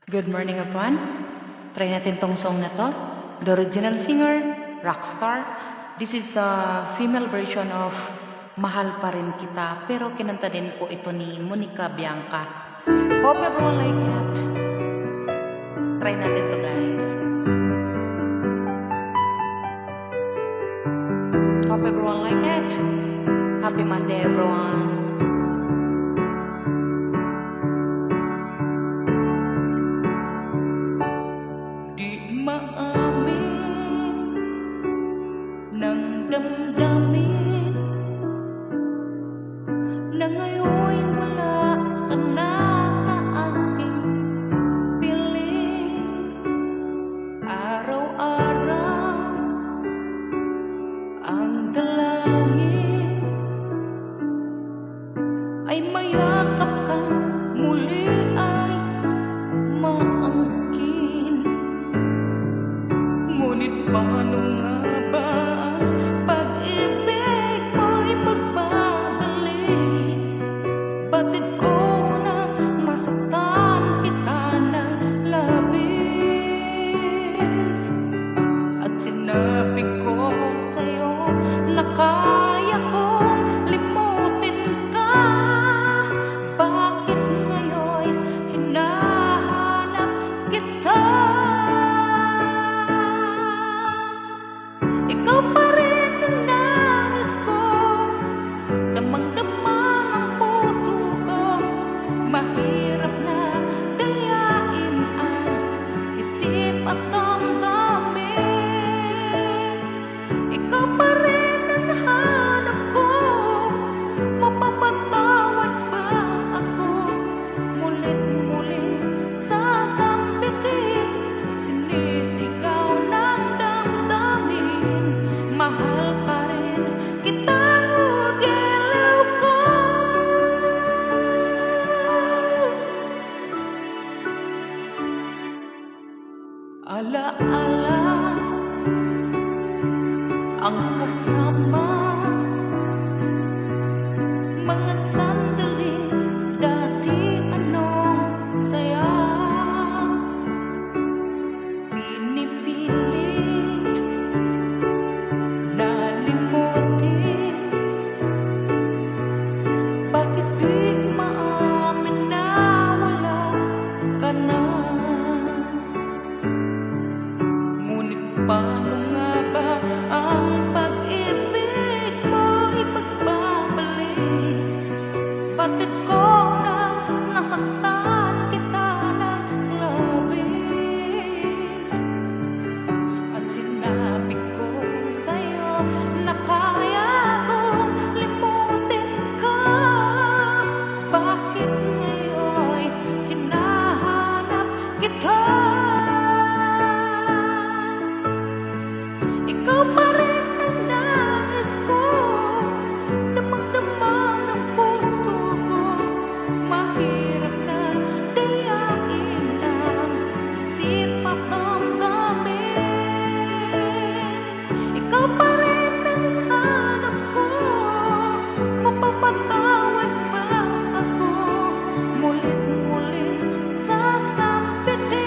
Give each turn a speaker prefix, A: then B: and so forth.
A: Good morning everyone. Try natin tong song na to. The original singer, Rockstar. This is the female version of Mahal Pa Rin Kita. Pero kinanta din po ito ni Monica Bianca. Hope everyone like it. Try natin to guys. Hope everyone like it. Happy Monday everyone. Maamin ng damdamin na ngayon'y wala ka na sa aking piling. Araw-araw ang dalangin ay mayakap ka muli ay maangkin. Ngunit paano nga ba ang pag-ibig mo'y magbabalik? Batid ko na masaktan kita ng labis. At sinabi ko sa'yo na kaya kong limutin ka. Bakit ngayon hinahanap kita? Ikaw pa rin ang nais ko, damang-dama ng puso ko. Mahirap na dayain ang isip at damdamin. Ikaw pa rin ang hanap ko, mapapatawad ba ako? Mulit-mulit sasambitin, sinisigaw ng damdamin. Mahal pa rin kita, galaw ko. Ala-ala ang kasama, mga sandaling dati anong saya. Pinipilit na limutin. Bakit di maamin na wala ka na? Ngunit paano nga ba ang pag-ibig mo'y magbabalik? Bakit ko na nasaktan kita ng labis? At sinabi ko sa'yo na kaya kong limutin ka. Bakit ngayon hinahanap kita? Ikaw pa rin ang nais ko, damang-dama ng puso ko. Mahirap na dayain ang isip at damdamin. Ikaw pa rin ang hanap ko, mapapatawad ba ako? Mulit-mulit sasambitin.